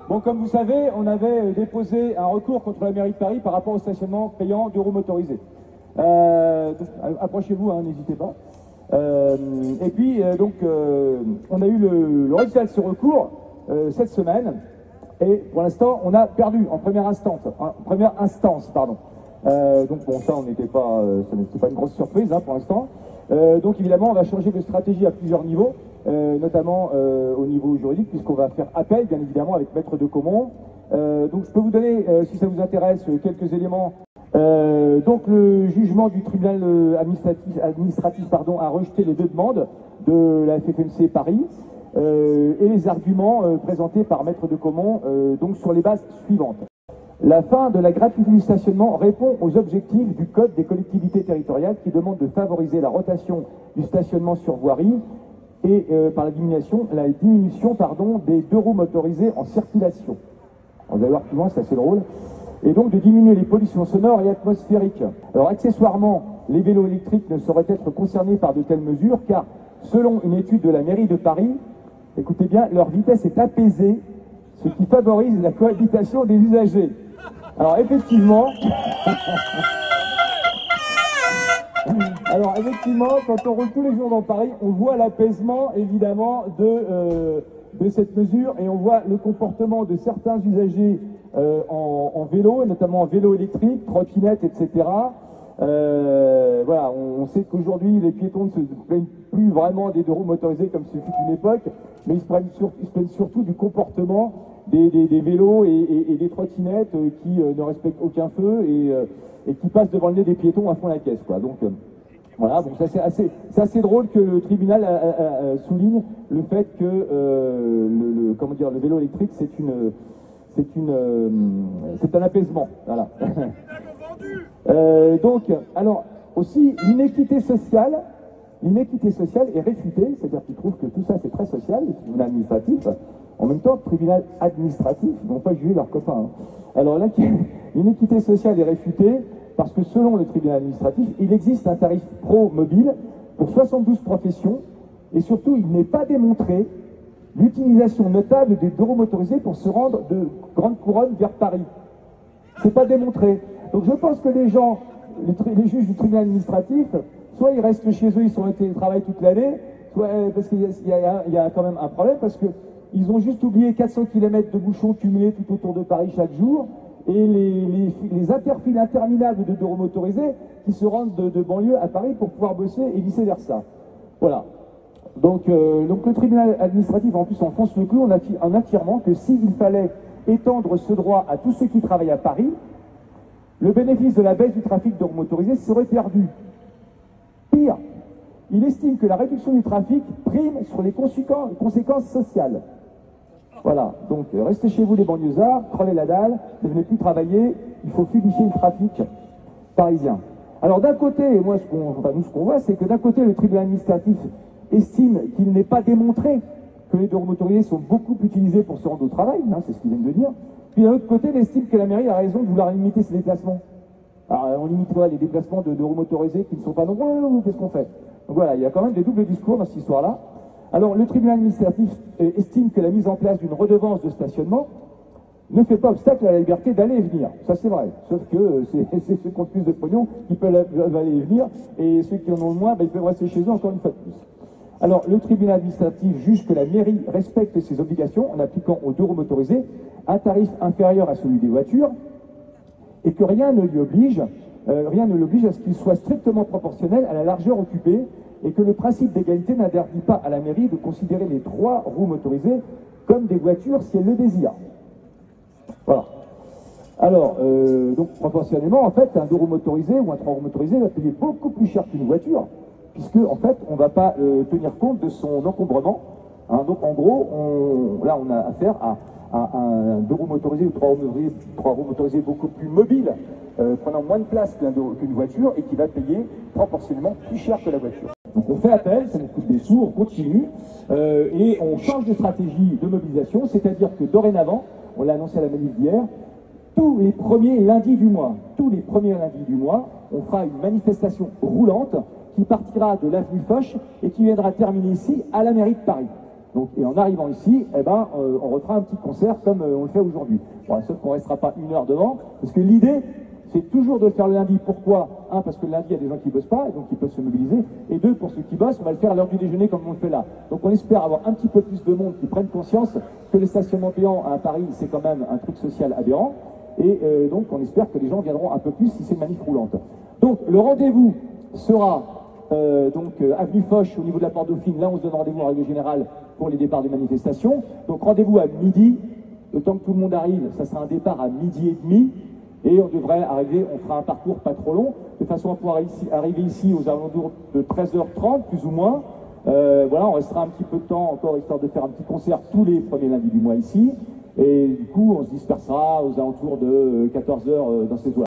Bon, comme vous savez, on avait déposé un recours contre la mairie de Paris par rapport au stationnement payant de roues motorisées. Approchez-vous, hein, n'hésitez pas. Et puis, on a eu le résultat de ce recours cette semaine. Et pour l'instant, on a perdu en première instance. Donc bon, ça, ça n'était pas une grosse surprise hein, pour l'instant. Donc évidemment, on va changer de stratégie à plusieurs niveaux, notamment au niveau juridique, puisqu'on va faire appel, bien évidemment, avec Maître de Caumont. Donc je peux vous donner, si ça vous intéresse, quelques éléments. Donc le jugement du tribunal administratif a rejeté les deux demandes de la FFMC Paris et les arguments présentés par Maître de Caumont donc sur les bases suivantes. La fin de la gratuité du stationnement répond aux objectifs du Code des collectivités territoriales qui demande de favoriser la rotation du stationnement sur voirie et par la diminution des deux roues motorisées en circulation. On va voir plus loin, c'est assez drôle. Et donc de diminuer les pollutions sonores et atmosphériques. Alors accessoirement, les vélos électriques ne sauraient être concernés par de telles mesures car, selon une étude de la mairie de Paris, écoutez bien, leur vitesse est apaisée, ce qui favorise la cohabitation des usagers. Alors effectivement, quand on roule tous les jours dans Paris, on voit l'apaisement évidemment de cette mesure et on voit le comportement de certains usagers en vélo, et notamment en vélo électrique, trottinette, etc. Voilà, on sait qu'aujourd'hui les piétons ne se plaignent plus vraiment des deux roues motorisées comme ce fut une époque, mais ils se plaignent surtout du comportement des vélos et des trottinettes qui ne respectent aucun feu et qui passent devant le nez des piétons à fond la caisse, quoi. Donc voilà, donc c'est assez drôle que le tribunal souligne le fait que le vélo électrique c'est un apaisement, voilà. Donc, alors aussi l'inéquité sociale est réfutée, c'est-à-dire qu'ils trouvent que tout ça c'est très social, le tribunal administratif. En même temps, le tribunal administratif, ils n'ont pas jugé leurs copains. Hein. Alors là, l'inéquité sociale est réfutée parce que selon le tribunal administratif, il existe un tarif pro mobile pour 72 professions et surtout, il n'est pas démontré l'utilisation notable des deux roues motorisées pour se rendre de Grande Couronne vers Paris. C'est pas démontré. Donc je pense que les gens, les juges du tribunal administratif, soit ils restent chez eux, ils sont en télétravail toute l'année, soit parce qu'il y a quand même un problème, parce que ils ont juste oublié 400 km de bouchons cumulés tout autour de Paris chaque jour, et les interfiles interminables de deux roues motorisées qui se rendent de banlieue à Paris pour pouvoir bosser et vice-versa. Voilà. Donc le tribunal administratif en plus enfonce le clou en affirmant que s'il fallait étendre ce droit à tous ceux qui travaillent à Paris, le bénéfice de la baisse du trafic de roues motorisées serait perdu. Pire, il estime que la réduction du trafic prime sur les conséquences sociales. Voilà, donc restez chez vous les banlieusards, crevez la dalle, ne venez plus travailler, il faut fluidifier le trafic parisien. Alors d'un côté, moi ce qu'on voit, c'est que d'un côté le tribunal administratif estime qu'il n'est pas démontré que les deux roues motorisées sont beaucoup utilisées pour se rendre au travail, hein, c'est ce qu'il vient de dire. Puis d'un autre côté, il estime que la mairie a raison de vouloir limiter ses déplacements. Alors on limite quoi, les déplacements de roues motorisées qui ne sont pas nombreux, qu'est-ce qu'on fait? Donc voilà, il y a quand même des doubles discours dans cette histoire-là. Alors le tribunal administratif estime que la mise en place d'une redevance de stationnement ne fait pas obstacle à la liberté d'aller et venir. Ça c'est vrai, sauf que c'est ceux qui ont plus de pognon qui peuvent aller et venir, et ceux qui en ont le moins, ils peuvent rester chez eux encore une fois de plus. Alors le tribunal administratif juge que la mairie respecte ses obligations en appliquant aux deux roues motorisées un tarif inférieur à celui des voitures, et que rien ne l'oblige à ce qu'il soit strictement proportionnel à la largeur occupée, et que le principe d'égalité n'interdit pas à la mairie de considérer les trois roues motorisées comme des voitures si elle le désire. Voilà. Alors, donc proportionnellement, en fait, un deux roues motorisé ou un trois roues motorisé va payer beaucoup plus cher qu'une voiture, puisque en fait, on ne va pas tenir compte de son encombrement. Hein. Donc en gros, là on a affaire à un deux roues motorisé ou trois roues motorisées beaucoup plus mobile, prenant moins de place qu'une voiture et qui va payer proportionnellement plus cher que la voiture. Donc on fait appel, ça nous coûte des sous, on continue et on change de stratégie de mobilisation, c'est-à-dire que dorénavant, on l'a annoncé à la manif d'hier, tous les premiers lundis du mois, on fera une manifestation roulante qui partira de l'avenue Foch et qui viendra terminer ici à la mairie de Paris. Donc, et en arrivant ici, eh ben, on refera un petit concert comme on le fait aujourd'hui. Bon, sauf qu'on ne restera pas 1 heure devant, parce que l'idée, c'est toujours de le faire le lundi. Pourquoi? Un, parce que le lundi, il y a des gens qui ne bossent pas, et donc ils peuvent se mobiliser. Et deux, pour ceux qui bossent, on va le faire à l'heure du déjeuner comme on le fait là. Donc on espère avoir un petit peu plus de monde qui prennent conscience que les stationnements payants à Paris, c'est quand même un truc social aberrant. Et donc on espère que les gens viendront un peu plus si c'est une manif roulante. Donc le rendez-vous sera avenue Foch au niveau de la Porte Dauphine. Là on se donne rendez-vous en règle générale pour les départs de manifestation. Donc rendez-vous à midi. Le temps que tout le monde arrive, ça sera un départ à 12h30. Et on devrait arriver, on fera un parcours pas trop long, de façon à pouvoir arriver ici aux alentours de 13h30, plus ou moins. Voilà, on restera un petit peu de temps encore, histoire de faire un petit concert tous les premiers lundis du mois ici. Et du coup, on se dispersera aux alentours de 14h dans ces eaux-là.